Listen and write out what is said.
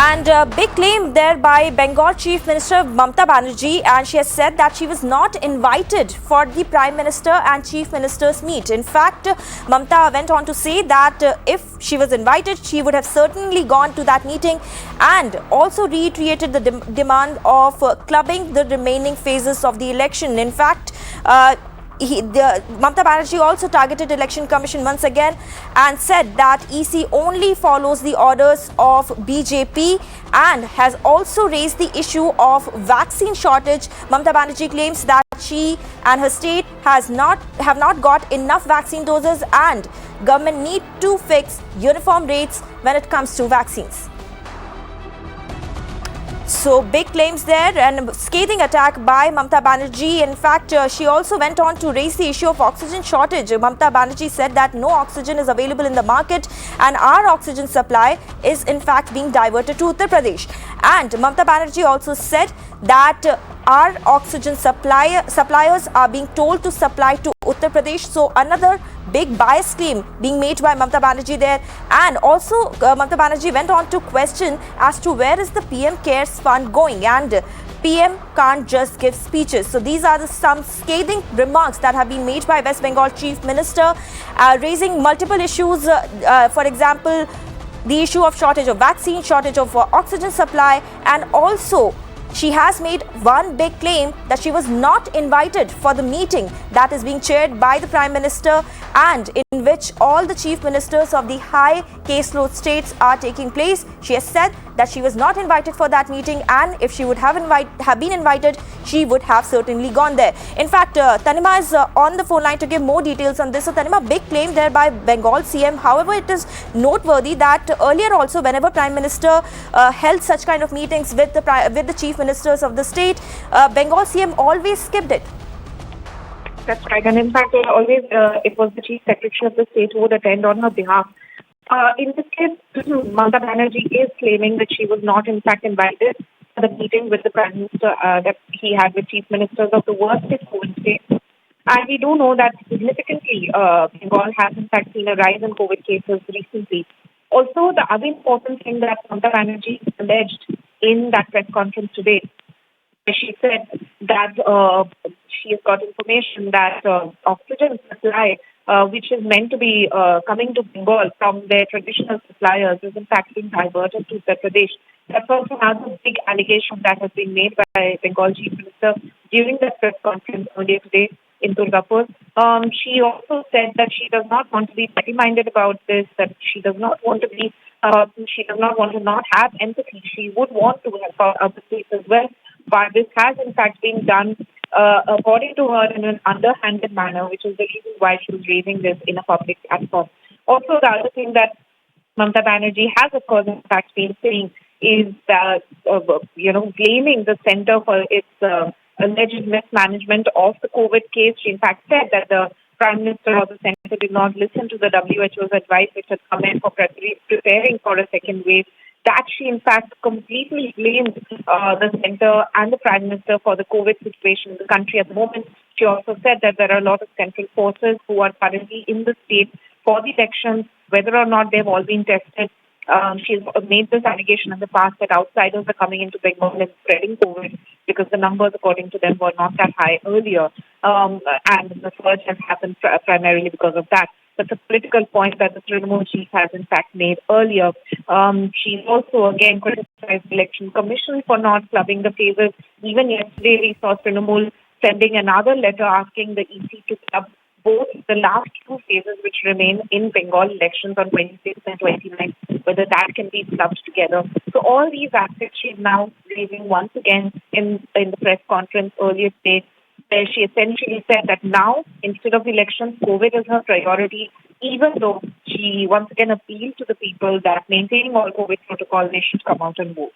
And a big claim there by Bengal Chief Minister Mamata Banerjee, and she has said that she was not invited for the Prime Minister and Chief Minister's meet. In fact, Mamta went on to say that if she was invited, she would have certainly gone to that meeting, and also reiterated the demand of clubbing the remaining phases of the election. In fact, Mamta Banerjee also targeted Election Commission once again and said that EC only follows the orders of BJP and has also raised the issue of vaccine shortage. Mamta Banerjee claims that she and her state have not got enough vaccine doses and government need to fix uniform rates when it comes to vaccines. So big claims there and scathing attack by Mamta Banerjee. In fact, she also went on to raise the issue of oxygen shortage. Mamta Banerjee said that no oxygen is available in the market and our oxygen supply is in fact being diverted to Uttar Pradesh. And Mamta Banerjee also said that our oxygen suppliers are being told to supply to Uttar Pradesh. So another big bias claim being made by Mamta Banerjee there. And also Mamta Banerjee went on to question as to where is the PM Cares Fund going, and PM can't just give speeches. So these are some scathing remarks that have been made by West Bengal Chief Minister, raising multiple issues. For example, the issue of shortage of vaccine, shortage of oxygen supply, and also she has made one big claim that she was not invited for the meeting that is being chaired by the Prime Minister and in which all the chief ministers of the high caseload states are taking place. She has said that she was not invited for that meeting, and if she would have been invited, she would have certainly gone there. In fact, Tanima is on the phone line to give more details on this. So Tanima, big claim there by Bengal CM. However, it is noteworthy that earlier also, whenever Prime Minister held such kind of meetings with the chief ministers of the state, Bengal CM always skipped it. That's right. And in fact, always it was the Chief Secretary of the state who would attend on her behalf. In this case, Mamta Banerjee is claiming that she was not in fact invited for the meeting with the Prime Minister that he had with Chief Ministers of the worst COVID states. And we do know that significantly Bengal has in fact seen a rise in COVID cases recently. Also, the other important thing that Mamta Banerjee alleged in that press conference today, she said that she has got information that oxygen supply, which is meant to be coming to Bengal from their traditional suppliers, is in fact being diverted to Uttar Pradesh. That's also another big allegation that has been made by Bengal Chief Minister during that press conference earlier today in Durgapur. She also said that she does not want to be petty-minded about this, that she does not want to be, she does not want to not have empathy. She would want to help out other states as well. But this has in fact been done, according to her, in an underhanded manner, which is the reason why she was raising this in a public platform. Also, the other thing that Mamta Banerjee has, of course, in fact been saying is that, blaming the centre for its alleged mismanagement of the COVID case. She in fact said that the Prime Minister or the Centre did not listen to the WHO's advice, which had come in for preparing for a second wave. That she in fact completely blamed the Centre and the Prime Minister for the COVID situation in the country at the moment. She also said that there are a lot of central forces who are currently in the state for the elections, whether or not they've all been tested. She's made this allegation in the past that outsiders are coming into Bengal and spreading COVID because the numbers, according to them, were not that high earlier. And the surge has happened primarily because of that. That's a political point that the Trinamool chief has in fact made earlier. She's also again criticized the Election Commission for not clubbing the phases. Even yesterday we saw Trinamool sending another letter asking the EC to club both the last two phases which remain in Bengal elections on 26th and 29th, whether that can be clubbed together. So all these aspects she's now raising once again in the press conference earlier today, where she essentially said that now, instead of elections, COVID is her priority, even though she once again appealed to the people that maintaining all COVID protocol, they should come out and vote.